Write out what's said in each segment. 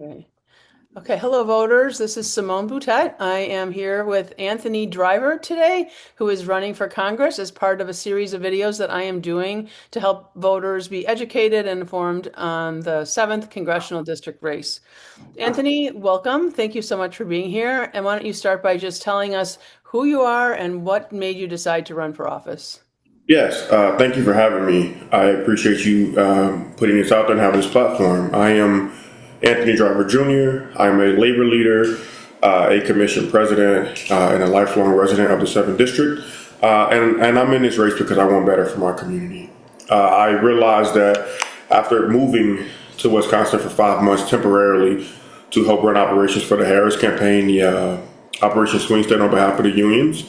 Okay. Okay. Hello, voters. This is Simone Boutet. I am here with Anthony Driver today, who is running for Congress as part of a series of videos that I am doing to help voters be educated and informed on the 7th Congressional District race. Anthony, welcome. Thank you so much for being here. And why don't you start by just telling us who you are and what made you decide to run for office? Yes, thank you for having me. I appreciate you putting this out there and having this platform. I am Anthony Driver Jr. I'm a labor leader, a commission president, and a lifelong resident of the 7th District. And I'm in this race because I want better for my community. I realized that after moving to Wisconsin for 5 months temporarily to help run operations for the Harris campaign, the Operation Swing State on behalf of the unions,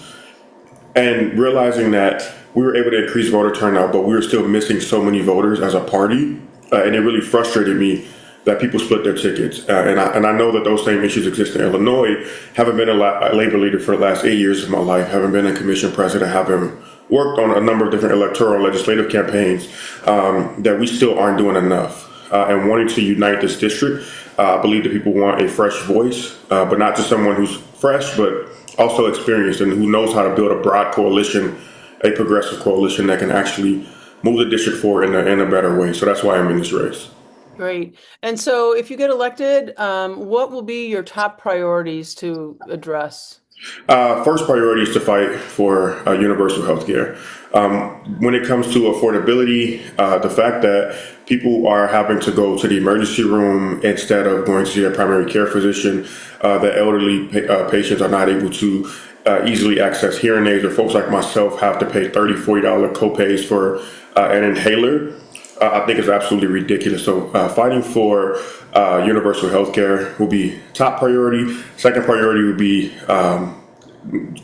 and realizing that we were able to increase voter turnout, but we were still missing so many voters as a party, and it really frustrated me that people split their tickets. And I know that those same issues exist in Illinois. Having been a labor leader for the last 8 years of my life, having been a commission president, having worked on a number of different electoral legislative campaigns, that we still aren't doing enough. And wanting to unite this district, I believe that people want a fresh voice, but not just someone who's fresh, but also experienced and who knows how to build a broad coalition, a progressive coalition that can actually move the district forward in a better way. So that's why I'm in this race. Great. And so if you get elected, what will be your top priorities to address? First priority is to fight for universal health care. When it comes to affordability, the fact that people are having to go to the emergency room instead of going to see a primary care physician, that elderly patients are not able to easily access hearing aids, or folks like myself have to pay $30, $40 copays for an inhaler. I think is absolutely ridiculous. So fighting for universal health care will be top priority. Second priority would be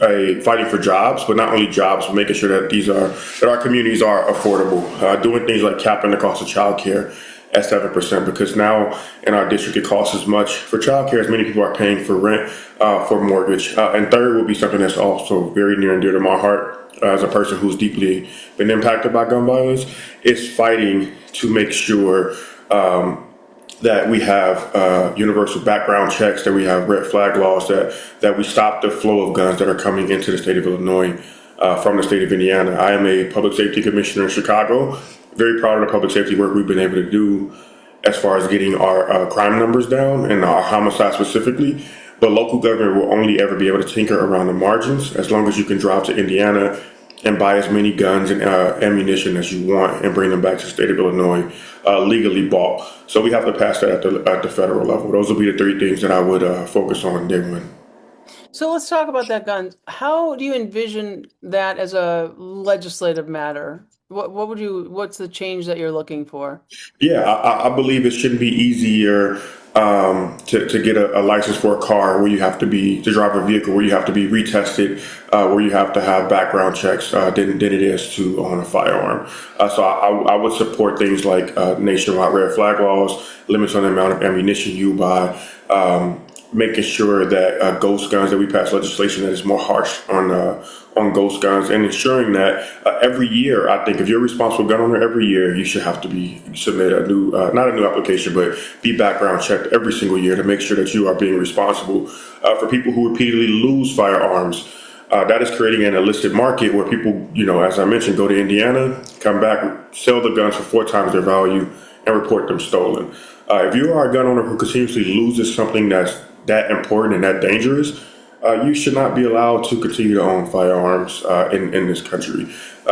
a fighting for jobs, but not only jobs, but making sure that that our communities are affordable. Doing things like capping the cost of childcare at 7%, because now in our district it costs as much for childcare as many people are paying for rent, for mortgage. And third would be something that's also very near and dear to my heart as a person who's deeply been impacted by gun violence, is fighting to make sure that we have universal background checks, that we have red flag laws, that we stop the flow of guns that are coming into the state of Illinois from the state of Indiana. I am a public safety commissioner in Chicago. Very proud of the public safety work we've been able to do as far as getting our crime numbers down and our homicide specifically. But local government will only ever be able to tinker around the margins as long as you can drive to Indiana and buy as many guns and ammunition as you want and bring them back to the state of Illinois legally bought. So we have to pass that at the federal level. Those will be the three things that I would focus on day one. So let's talk about that gun. How do you envision that as a legislative matter? What's the change that you're looking for? Yeah, I believe it shouldn't be easier to get a license for a car where you have to drive a vehicle where you have to be retested, where you have to have background checks than it is to own a firearm. So I would support things like nationwide red flag laws, limits on the amount of ammunition you buy, making sure that ghost guns, that we pass legislation that is more harsh on ghost guns, and ensuring that every year, I think if you're a responsible gun owner, every year you should have to be submit a new, not a new application, but be background checked every single year to make sure that you are being responsible. For people who repeatedly lose firearms, that is creating an illicit market where people, as I mentioned, go to Indiana, come back, sell the guns for 4 times their value, and report them stolen. If you are a gun owner who continuously loses something that's that important and that dangerous, you should not be allowed to continue to own firearms in this country.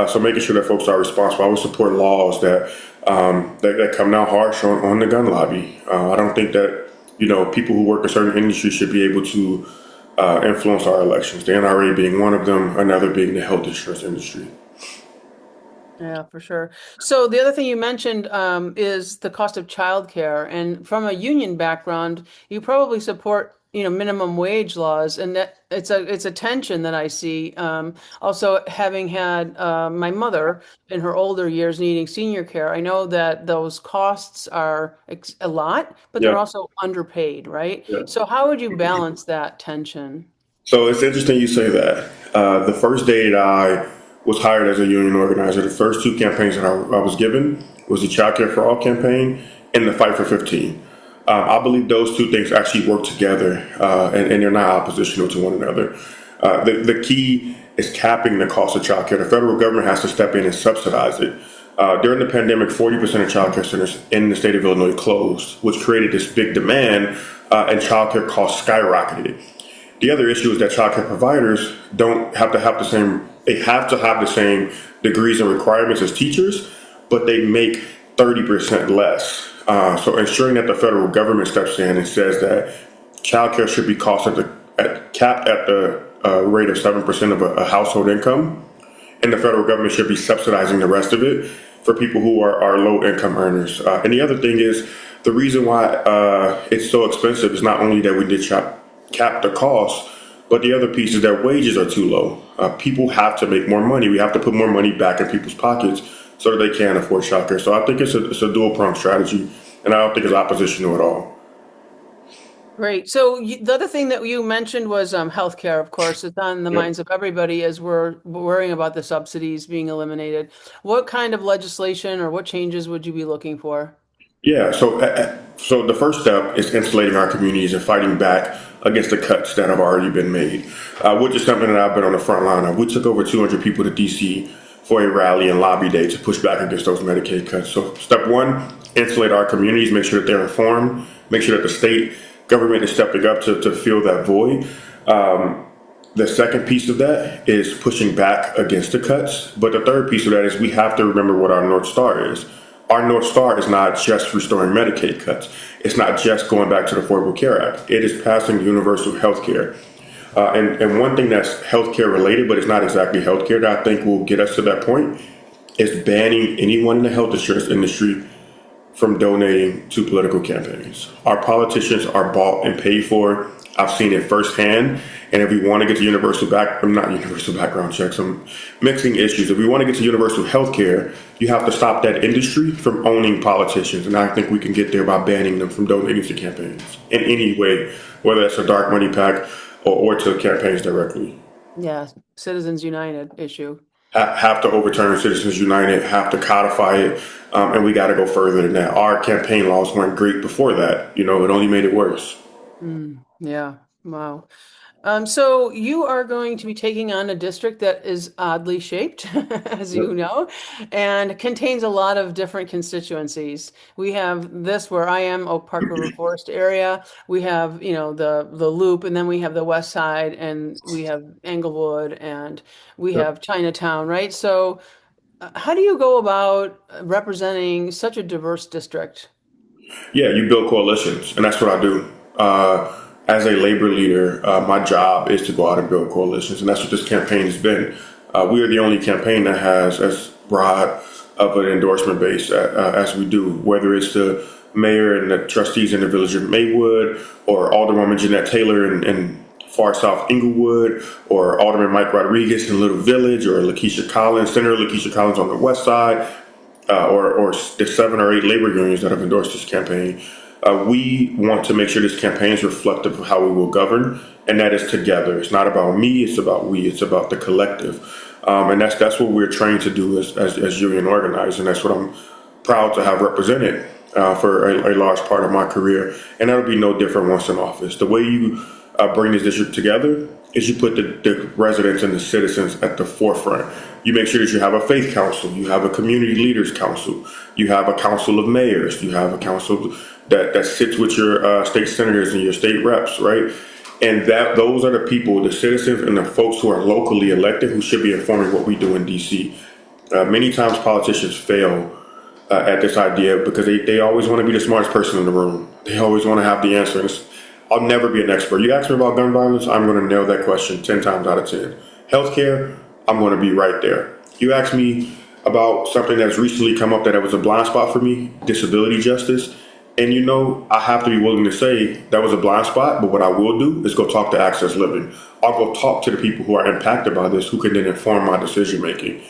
So making sure that folks are responsible. I would support laws that come down harsh on the gun lobby. I don't think that people who work in certain industries should be able to influence our elections. The NRA being one of them, another being the health insurance industry. Yeah, for sure. So the other thing you mentioned is the cost of childcare, and from a union background, you probably support, minimum wage laws, and that it's a tension that I see. Also, having had my mother in her older years needing senior care, I know that those costs are a lot, but they're Yeah. also underpaid, right? Yeah. So how would you balance that tension? So it's interesting you say that. The first day that I was hired as a union organizer, the first two campaigns that I was given was the Child Care for All campaign and the Fight for 15. I believe those two things actually work together, and they're not oppositional to one another. The key is capping the cost of childcare. The federal government has to step in and subsidize it. During the pandemic, 40% of childcare centers in the state of Illinois closed, which created this big demand, and childcare costs skyrocketed. The other issue is that childcare providers don't have to have the same, they have to have the same degrees and requirements as teachers, but they make 30% less. So ensuring that the federal government steps in and says that childcare should be cost capped at the rate of 7% of a household income, and the federal government should be subsidizing the rest of it for people who are low income earners. And the other thing is the reason why it's so expensive is not only that we did cap the cost, but the other piece is that wages are too low. People have to make more money. We have to put more money back in people's pockets so that they can afford childcare. So I think it's a dual pronged strategy, and I don't think it's oppositional at all. Great. So the other thing that you mentioned was healthcare, of course. It's on the Yep. minds of everybody as we're worrying about the subsidies being eliminated. What kind of legislation or what changes would you be looking for? Yeah, so the first step is insulating our communities and fighting back against the cuts that have already been made, which is something that I've been on the front line of. We took over 200 people to DC for a rally and lobby day to push back against those Medicaid cuts. So step one, insulate our communities, make sure that they're informed, make sure that the state government is stepping up to fill that void. The second piece of that is pushing back against the cuts. But the third piece of that is we have to remember what our North Star is. Our North Star is not just restoring Medicaid cuts. It's not just going back to the Affordable Care Act. It is passing universal health care. And one thing that's healthcare related, but it's not exactly healthcare, that I think will get us to that point is banning anyone in the health insurance industry from donating to political campaigns. Our politicians are bought and paid for. I've seen it firsthand. And if we want to get to not universal background checks, I'm mixing issues. If we want to get to universal health care, you have to stop that industry from owning politicians. And I think we can get there by banning them from donating to campaigns in any way, whether it's a dark money pack or to campaigns directly. Yeah, Citizens United issue. Have to overturn Citizens United, have to codify it, and we got to go further than that. Our campaign laws weren't great before that. You know, it only made it worse. Yeah. Wow. So you are going to be taking on a district that is oddly shaped, as you Yep. know, and contains a lot of different constituencies. We have this where I am, Oak Park River Forest area. We have, the Loop, and then we have the West Side, and we have Englewood, and we Yep. have Chinatown, right? So how do you go about representing such a diverse district? Yeah, you build coalitions, and that's what I do. As a labor leader, my job is to go out and build coalitions, and that's what this campaign has been. We are the only campaign that has as broad of an endorsement base as we do, whether it's the mayor and the trustees in the village of Maywood, or Alderwoman Jeanette Taylor in far south Inglewood, or Alderman Mike Rodriguez in Little Village, or Lakeisha Collins, Senator Lakeisha Collins on the west side, or the 7 or 8 labor unions that have endorsed this campaign. We want to make sure this campaign is reflective of how we will govern, and that is together. It's not about me, it's about we, it's about the collective. And that's what we're trained to do as union organizers, and that's what I'm proud to have represented for a large part of my career. And that'll be no different once in office. The way you bring this district together is you put the residents and the citizens at the forefront. You make sure that you have a faith council, you have a community leaders council, you have a council of mayors, you have a council that sits with your state senators and your state reps, right? And that those are the people, the citizens and the folks who are locally elected who should be informing what we do in DC. Many times politicians fail at this idea because they always want to be the smartest person in the room. They always want to have the answer. I'll never be an expert. You ask me about gun violence, I'm going to nail that question 10 times out of 10. Healthcare, I'm going to be right there. You ask me about something that's recently come up that was a blind spot for me, disability justice. And I have to be willing to say that was a blind spot, but what I will do is go talk to Access Living. I'll go talk to the people who are impacted by this, who can then inform my decision making.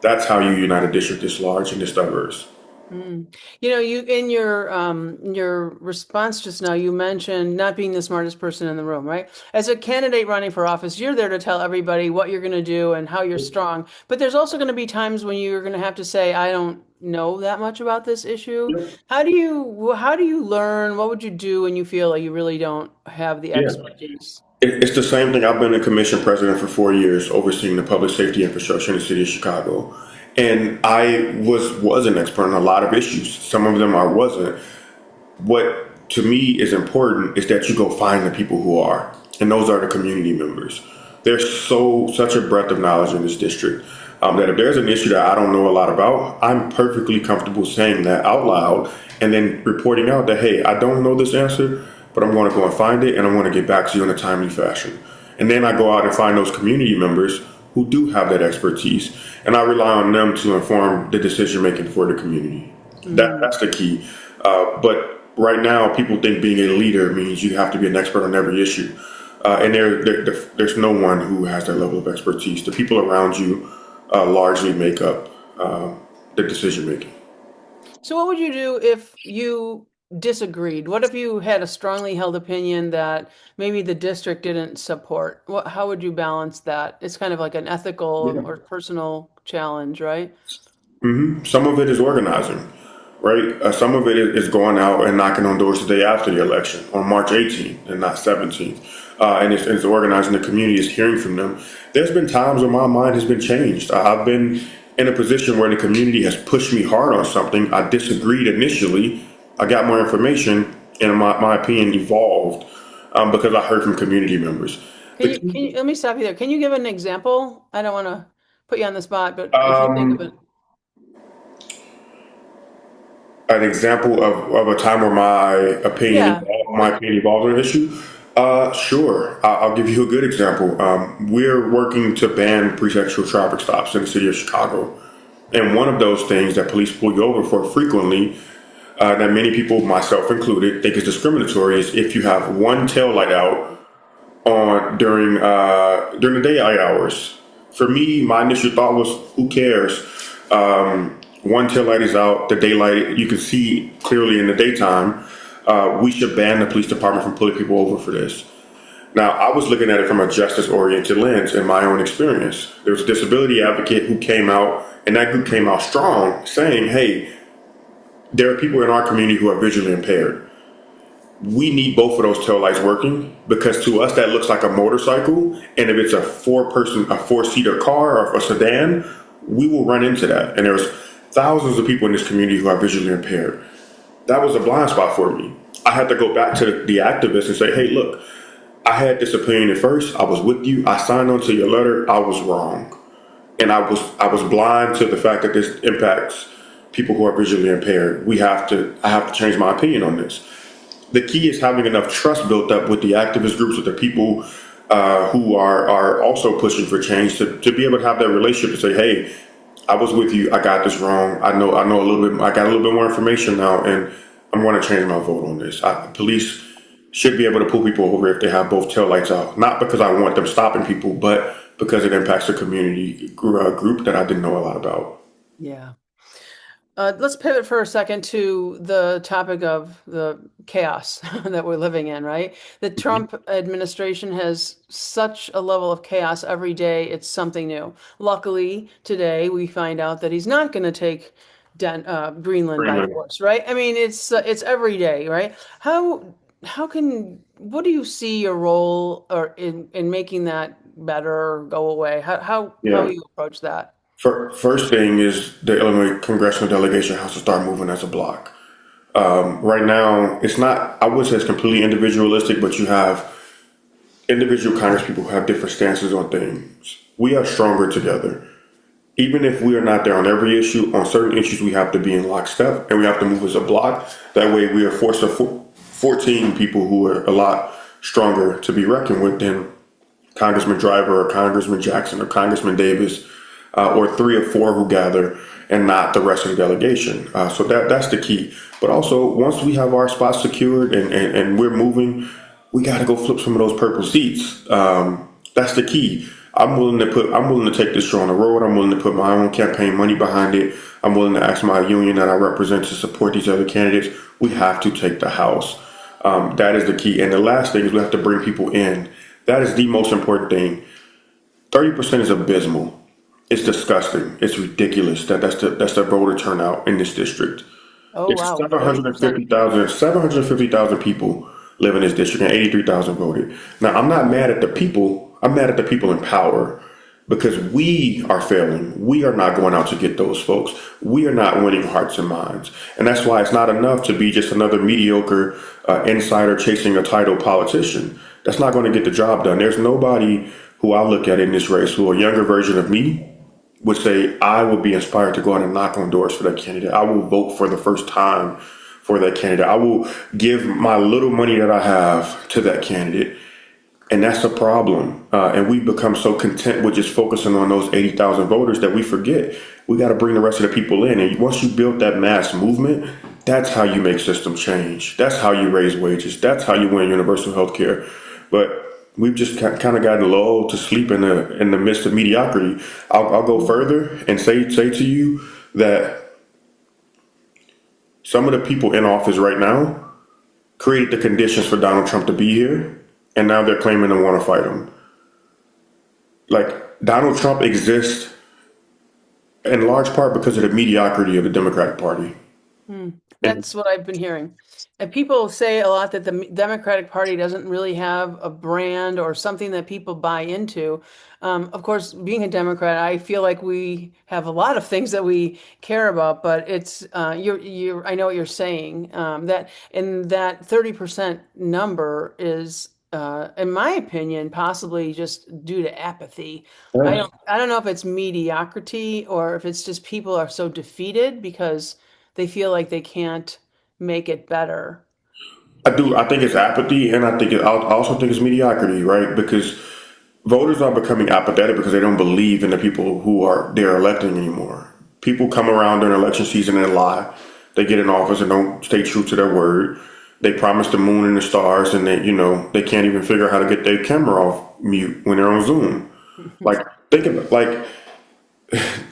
That's how you unite a district this large and this diverse. Mm. You know, you in your response just now, you mentioned not being the smartest person in the room, right? As a candidate running for office, you're there to tell everybody what you're going to do and how you're strong. But there's also going to be times when you're going to have to say, I don't know that much about this issue. How do you learn? What would you do when you feel like you really don't have the Yeah. expertise? It's the same thing. I've been a commission president for 4 years, overseeing the public safety infrastructure in the city of Chicago. And I was an expert on a lot of issues. Some of them I wasn't. What to me is important is that you go find the people who are, and those are the community members. There's such a breadth of knowledge in this district that if there's an issue that I don't know a lot about, I'm perfectly comfortable saying that out loud and then reporting out that, hey, I don't know this answer, but I'm going to go and find it, and I'm going to get back to you in a timely fashion. And then I go out and find those community members who do have that expertise, and I rely on them to inform the decision making for the community. Mm. That's the key. But right now, people think being a leader means you have to be an expert on every issue. And there's no one who has that level of expertise. The people around you largely make up the decision making. So what would you do if you disagreed? What if you had a strongly held opinion that maybe the district didn't support? How would you balance that? It's kind of like an ethical Yeah. or personal challenge, right? Some of it is organizing, right? Some of it is going out and knocking on doors the day after the election on March 18th and not 17th. And it's organizing the community, is hearing from them. There's been times when my mind has been changed. I've been in a position where the community has pushed me hard on something. I disagreed initially. I got more information, and my opinion evolved because I heard from community members. The key, Let me stop you there. Can you give an example? I don't want to put you on the spot, but if you think of um, it. an example of a time where Yeah, my like, opinion evolved on an issue. Sure. I'll give you a good example. We're working to ban pretextual traffic stops in the city of Chicago. And one of those things that police pull you over for frequently, that many people, myself included, think is discriminatory, is if you have one tail light out on during the daylight hours. For me, my initial thought was, who cares? One tail light is out, the daylight you can see clearly in the daytime. We should ban the police department from pulling people over for this. Now, I was looking at it from a justice-oriented lens in my own experience. There was a disability advocate who came out, and that group came out strong, saying, "Hey, there are people in our community who are visually impaired. We need both of those taillights working because to us that looks like a motorcycle, and if it's a a four-seater car or a sedan, we will run into that. And there's thousands of people in this community who are visually impaired. That was a blind spot for me. I had to go back to the activists and say, hey, look, I had this opinion at first. I was with you. I signed on to your letter. I was wrong, and I was blind to the fact that this impacts people who are visually impaired. I have to change my opinion on this. The key is having enough trust built up with the activist groups, with the people who are also pushing for change, to be able to have that relationship to say, hey, I was with you. I got this wrong. I know a little bit. I got a little bit more information now, and I'm going to change my vote on this. Police should be able to pull people over if they have both taillights out. Not because I want them stopping people, but because it impacts a community group that I didn't know a lot about. yeah. Let's pivot for a second to the topic of the chaos that we're living in, right? The Trump administration has such a level of chaos every day. It's something new. Luckily, today we find out that he's not going to take Greenland by Greenland. force, right? I mean, it's every day, right? What do you see your role or in making that better or go away? How Yeah. will you approach that? First thing is the Illinois congressional delegation has to start moving as a block. Right now, it's not, I would say it's completely individualistic, but you have individual congresspeople who have different stances on things. We are stronger together. Even if we are not there on every issue, on certain issues, we have to be in lockstep and we have to move as a block. That way, we are forced to 14 people who are a lot stronger to be reckoned with than Congressman Driver or Congressman Jackson or Congressman Davis, or three or four who gather and not the rest of the delegation. So that's the key. But also, once we have our spots secured and we're moving, we got to go flip some of those purple seats. That's the key. I'm willing to take this show on the road. I'm willing to put my own campaign money behind it. I'm willing to ask my union that I represent to support these other candidates. We have to take the House. That is the key. And the last thing is we have to bring people in. That is the most important thing. 30% is abysmal. It's disgusting. It's ridiculous that's the voter turnout in this district. Oh, It's wow. 30%. 750,000 people live in this district and 83,000 voted. Now, I'm not mad at the people. I'm mad at the people in power because we are failing. We are not going out to get those folks. We are not winning hearts and minds. And that's why it's not enough to be just another mediocre insider chasing a title politician. That's not going to get the job done. There's nobody who I look at in this race who a younger version of me would say, I will be inspired to go out and knock on doors for that candidate. I will vote for the first time for that candidate. I will give my little money that I have to that candidate. And that's a problem. And we become so content with just focusing on those 80,000 voters that we forget we got to bring the rest of the people in. And once you build that mass movement, that's how you make system change. That's how you raise wages. That's how you win universal health care. But we've just kind of gotten lulled to sleep in the midst of mediocrity. I'll go further and say to you that some of the people in office right now created the conditions for Donald Trump to be here, and now they're claiming to want to fight him. Like Donald Trump exists in large part because of the mediocrity of the Democratic Party. Hmm. And That's what I've been hearing. And people say a lot that the Democratic Party doesn't really have a brand or something that people buy into. Of course, being a Democrat, I feel like we have a lot of things that we care about, but it's I know what you're saying. That and that 30% number is, in my opinion, possibly just due to apathy. yes, I don't know if it's mediocrity or if it's just people are so defeated because they feel like they can't make it better. I do. I think it's apathy, and I also think it's mediocrity, right? Because voters are becoming apathetic because they don't believe in the people who are they're electing anymore. People come around during election season and lie. They get in office and don't stay true to their word. They promise the moon and the stars, and they can't even figure out how to get their camera off mute when they're on Zoom. Like think of like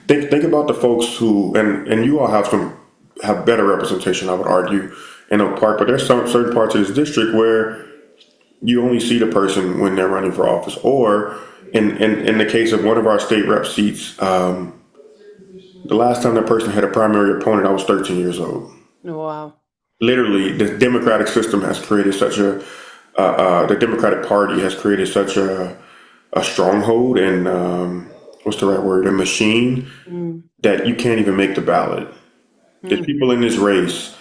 think about the folks who and you all have better representation, I would argue, in Oak Park, but there's some certain parts of this district where you only see the person when they're running for office, or in the case of one of our state rep seats, the last time that person had a primary opponent, I was 13 years old. Wow. Literally, the democratic system has created such the Democratic Party has created such a stronghold and what's the right word, a machine Mm, that you can't even make the ballot. There's mm, people in this race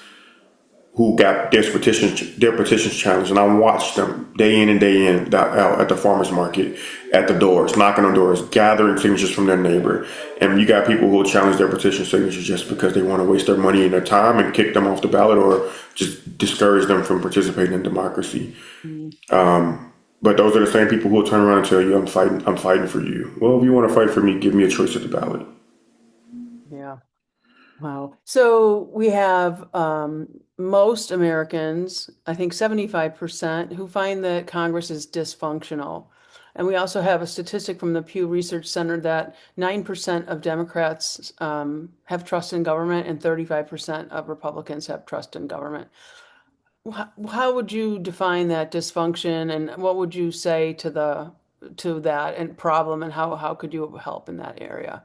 who got their petitions challenged, and I watched them day in and day in out at the farmers market, at the doors, knocking on doors, gathering signatures from their neighbor. And you got people who will challenge their petition signatures just because they want to waste their money and their time and kick them off the ballot or just discourage them from participating in democracy. mm. But those are the same people who will turn around and tell you, I'm fighting for you. Well, if you want to fight for me, give me a choice at the ballot. Yeah. Wow. So we have most Americans, I think 75%, who find that Congress is dysfunctional. And we also have a statistic from the Pew Research Center that 9% of Democrats have trust in government and 35% of Republicans have trust in government. How would you define that dysfunction and what would you say to the to that and problem and how could you help in that area?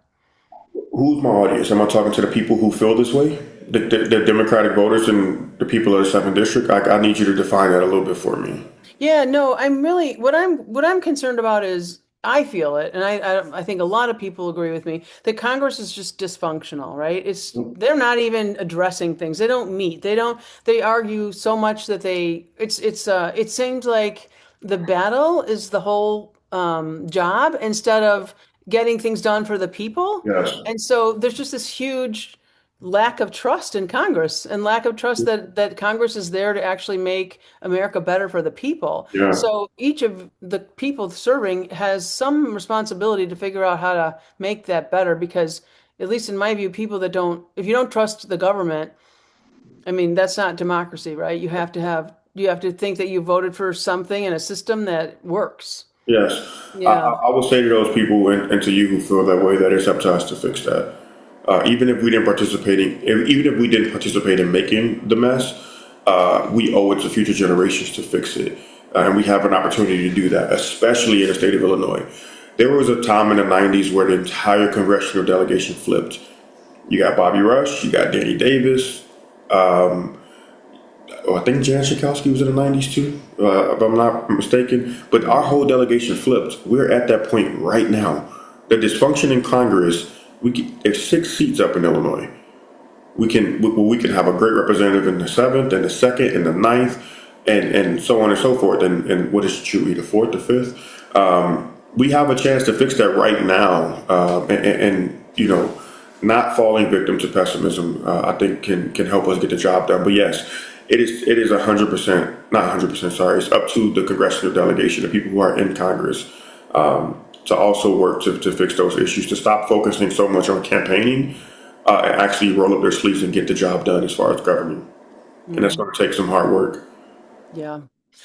Who's my audience? Am I talking to the people who feel this way? The Democratic voters and the people of the seventh district? I need you to define that a little bit for me. Yeah, no, I'm really what I'm concerned about is I feel it, and I think a lot of people agree with me that Congress is just dysfunctional, right? It's they're not even addressing things. They don't meet. They argue so much that it seems like the battle is the whole job instead of getting things done for the people. Yes. And so there's just this huge lack of trust in Congress and lack of trust that Congress is there to actually make America better for the people. Yeah. So each of the people serving has some responsibility to figure out how to make that better because at least in my view, people that don't, if you don't trust the government, I mean, that's not democracy, right? You have to think that you voted for something in a system that works. Yes. I, Yeah. I I will say to those people and to you who feel that way that it's up to us to fix that. Even if we didn't even if we didn't participate in making the mess, we owe it to future generations to fix it. And we have an opportunity to do that, especially in the state of Illinois. There was a time in the 90s where the entire congressional delegation flipped. You got Bobby Rush, you got Danny Davis. I think Jan Schakowsky was in the 90s too, if I'm not mistaken. But our whole delegation flipped. We're at that point right now. The dysfunction in Congress, there's 6 seats up in Illinois. We can have a great representative in the 7th and the 2nd and the 9th and so on and so forth. And what is true, the 4th, the 5th? We have a chance to fix that right now. And not falling victim to pessimism, I think can help us get the job done. But yes, it is 100%, not 100%, sorry, it's up to the congressional delegation, the people who are in Congress, to also work to fix those issues, to stop focusing so much on campaigning, and actually roll up their sleeves and get the job done as far as governing. And that's going to take some hard work. Yeah.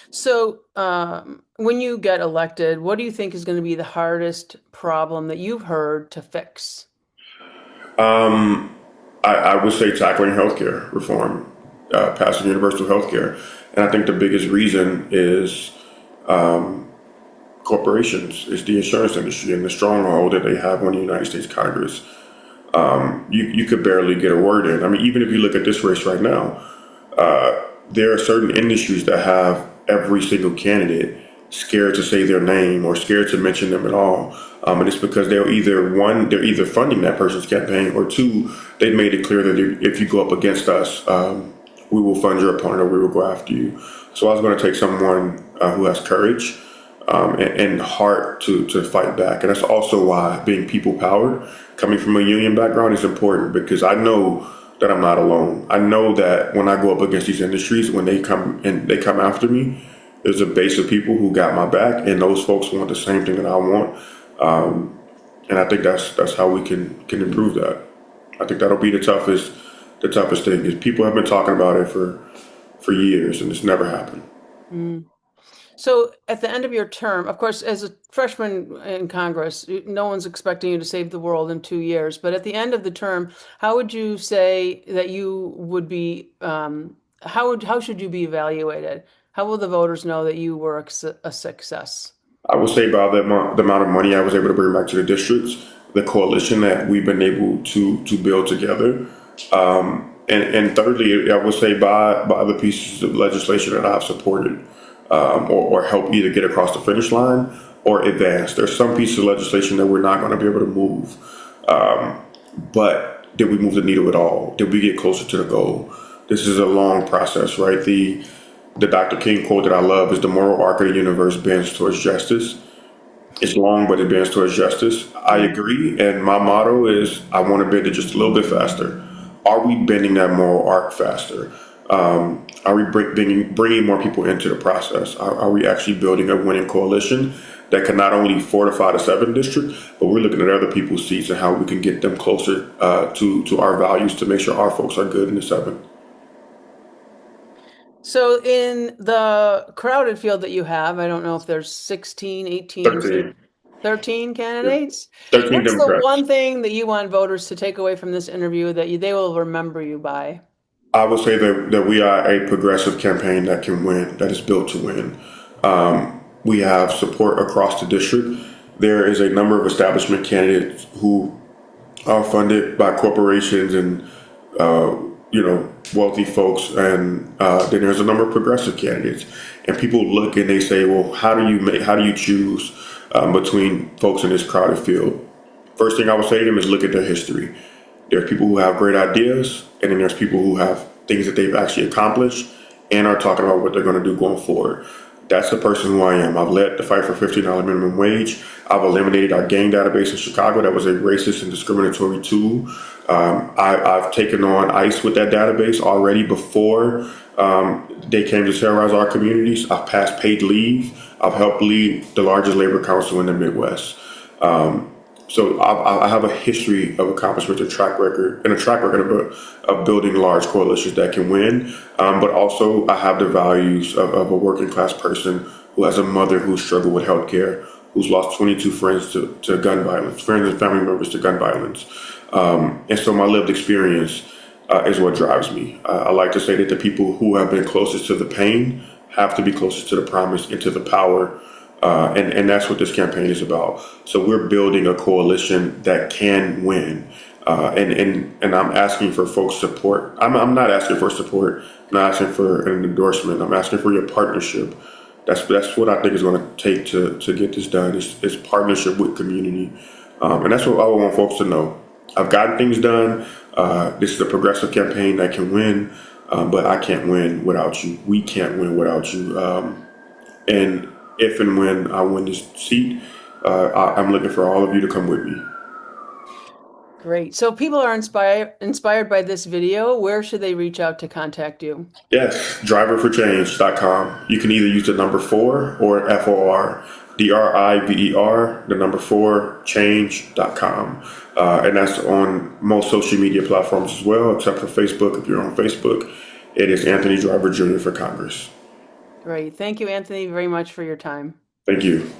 So, when you get elected, what do you think is going to be the hardest problem that you've heard to fix? I would say tackling healthcare reform, passing universal healthcare. And I think the biggest reason is corporations, is the insurance industry and the stronghold that they have on the United States Congress. You could barely get a word in. I mean, even if you look at this race right now, there are certain industries that have every single candidate scared to say their name or scared to mention them at all. And it's because they're either funding that person's campaign, or two, they've made it clear that if you go up against us, we will fund your opponent or we will go after you. So I was going to take someone who has courage and heart to fight back. And that's also why being people powered, coming from a union background, is important, because I know that I'm not alone. I know that when I go up against these industries, when they come after me, there's a base of people who got my back, and those folks want the same thing that I want. And I think that's how we can improve that. I think that'll be the toughest thing, is people have been talking about it for years, and it's never happened. Mm. So at the end of your term, of course, as a freshman in Congress, no one's expecting you to save the world in 2 years. But at the end of the term, how would you say that you would be, how should you be evaluated? How will the voters know that you were a success? I would say by the amount of money I was able to bring back to the districts, the coalition that we've been able to build together. And thirdly, I would say by the pieces of legislation that I've supported, or help either get across the finish line or advance. There's some pieces of legislation that we're not going to be able to move. But did we move the needle at all? Did we get closer to the goal? This is a long process, right? The Dr. King quote that I love is, "The moral arc of the universe bends towards justice." It's long, but it bends towards justice. I agree. And my motto is, I want to bend it just a little bit faster. Are we bending that moral arc faster? Are we bringing more people into the process? Are we actually building a winning coalition that can not only fortify the 7th district, but we're looking at other people's seats and how we can get them closer to our values to make sure our folks are good in the 7th. So in the crowded field that you have, I don't know if there's 16, 18, 13. 13 candidates. 13 What's the Democrats. one thing that you want voters to take away from this interview that they will remember you by? I would say that we are a progressive campaign that can win, that is built to win. We have support across the district. There is a number of establishment candidates who are funded by corporations and wealthy folks, and then there's a number of progressive candidates. And people look and they say, well, how do you choose between folks in this crowded field? First thing I would say to them is look at their history. There are people who have great ideas, and then there's people who have things that they've actually accomplished and are talking about what they're going to do going forward. That's the person who I am. I've led the fight for $15 minimum wage. I've eliminated our gang database in Chicago that was a racist and discriminatory tool. I've taken on ICE with that database already before they came to terrorize our communities. I've passed paid leave. I've helped lead the largest labor council in the Midwest. So I have a history of accomplishment, a track record of building large coalitions that can win. But also I have the values of a working class person who has a mother who struggled with healthcare, who's lost 22 friends to gun violence, friends and family members to gun violence. And so my lived experience is what drives me. I like to say that the people who have been closest to the pain have to be closest to the promise and to the power. And that's what this campaign is about. So we're building a coalition that can win. And I'm asking for folks' support. I'm not asking for support. I'm not asking for an endorsement. I'm asking for your partnership. That's what I think is going to take to get this done. Is partnership with community, and that's what I want folks to know. I've gotten things done. This is a progressive campaign that can win, but I can't win without you. We can't win without you. And if and when I win this seat, I'm looking for all of you to come with me. Great. So people are inspired by this video. Where should they reach out to contact you? Yes, driverforchange.com. You can either use the number 4 or FOR, DRIVER, the number 4, change.com. And that's on most social media platforms as well, except for Facebook. If you're on Facebook, it is Anthony Driver Jr. for Congress. Great. Thank you, Anthony, very much for your time. Thank you.